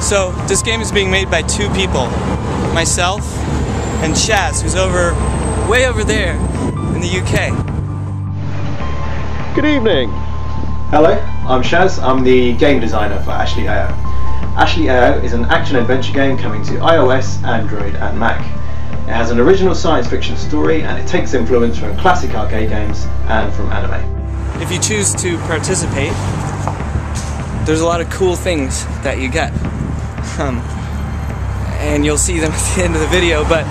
So this game is being made by two people, myself and Shaz, who's way over there in the UK. Good evening. Hello, I'm Shaz. I'm the game designer for Ashley.io. Ashley.io is an action-adventure game coming to iOS, Android and Mac. It has an original science fiction story and it takes influence from classic arcade games and from anime. If you choose to participate, there's a lot of cool things that you get. And you'll see them at the end of the video, but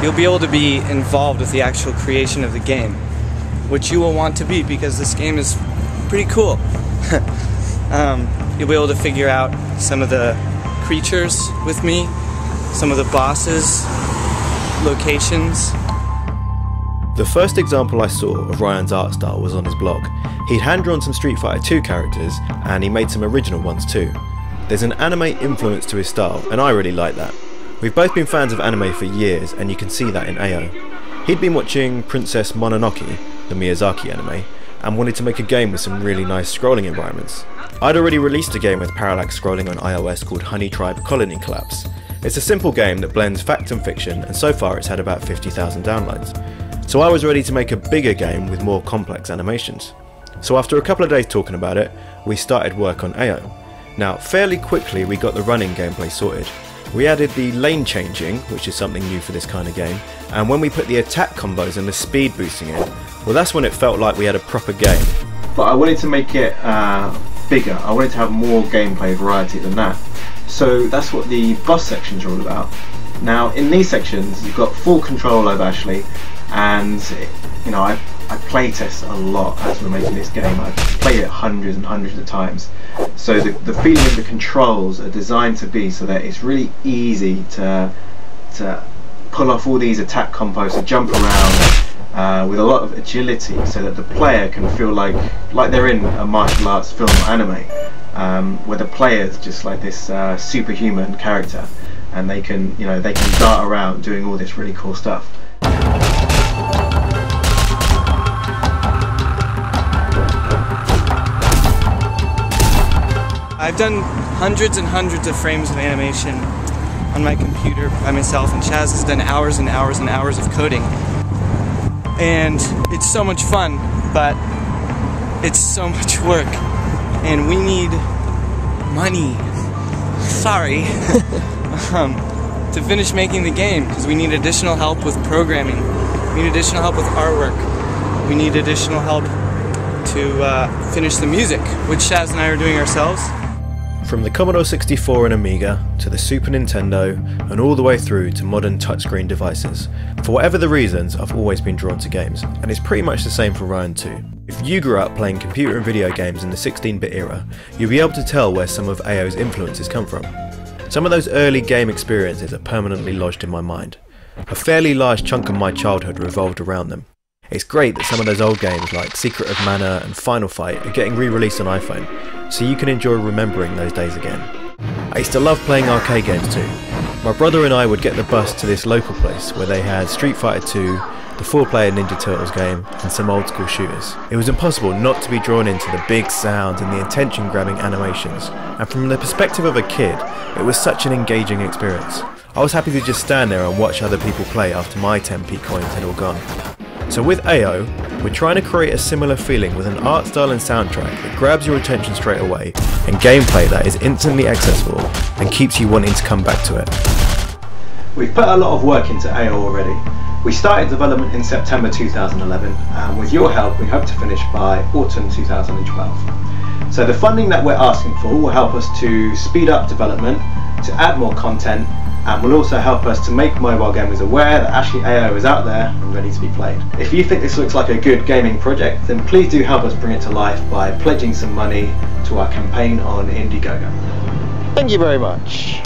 you'll be able to be involved with the actual creation of the game, which you will want to be because this game is pretty cool. You'll be able to figure out some of the creatures with me, some of the bosses, locations. The first example I saw of Ryan's art style was on his blog. He'd hand-drawn some Street Fighter 2 characters and he made some original ones too. There's an anime influence to his style and I really like that. We've both been fans of anime for years and you can see that in AO. He'd been watching Princess Mononoke, the Miyazaki anime, and wanted to make a game with some really nice scrolling environments. I'd already released a game with parallax scrolling on iOS called Honey Tribe Colony Collapse. It's a simple game that blends fact and fiction and so far it's had about 50,000 downloads. So I was ready to make a bigger game with more complex animations. So after a couple of days talking about it, we started work on AO. Now fairly quickly we got the running gameplay sorted. We added the lane changing, which is something new for this kind of game, and when we put the attack combos and the speed boosting in, well that's when it felt like we had a proper game. But I wanted to make it bigger. I wanted to have more gameplay variety than that. So that's what the boss sections are all about. Now in these sections you've got full control over Ashley, and you know I playtest a lot as we're making this game. I've played it hundreds and hundreds of times. So the feeling of the controls are designed to be so that it's really easy to pull off all these attack combos, to jump around with a lot of agility, so that the player can feel like they're in a martial arts film or anime, where the player's just like this superhuman character, and they can dart around doing all this really cool stuff. I've done hundreds and hundreds of frames of animation on my computer by myself, and Chaz has done hours and hours and hours of coding. And it's so much fun, but it's so much work, and we need money. Sorry. To finish making the game, because we need additional help with programming, we need additional help with artwork, we need additional help to finish the music, which Shaz and I are doing ourselves. From the Commodore 64 and Amiga, to the Super Nintendo, and all the way through to modern touchscreen devices. For whatever the reasons, I've always been drawn to games, and it's pretty much the same for Ryan too. If you grew up playing computer and video games in the 16-bit era, you'll be able to tell where some of AO's influences come from. Some of those early game experiences are permanently lodged in my mind. A fairly large chunk of my childhood revolved around them. It's great that some of those old games like Secret of Mana and Final Fight are getting re-released on iPhone, so you can enjoy remembering those days again. I used to love playing arcade games too. My brother and I would get the bus to this local place where they had Street Fighter 2, the 4-player Ninja Turtles game, and some old school shooters. It was impossible not to be drawn into the big sounds and the attention-grabbing animations, and from the perspective of a kid, it was such an engaging experience. I was happy to just stand there and watch other people play after my 10p coins had all gone. So with AO, we're trying to create a similar feeling with an art style and soundtrack that grabs your attention straight away, and gameplay that is instantly accessible and keeps you wanting to come back to it. We've put a lot of work into AO already. We started development in September 2011, and with your help we hope to finish by autumn 2012. So the funding that we're asking for will help us to speed up development, to add more content, and will also help us to make mobile gamers aware that Ashley.io is out there and ready to be played. If you think this looks like a good gaming project, then please do help us bring it to life by pledging some money to our campaign on Indiegogo. Thank you very much.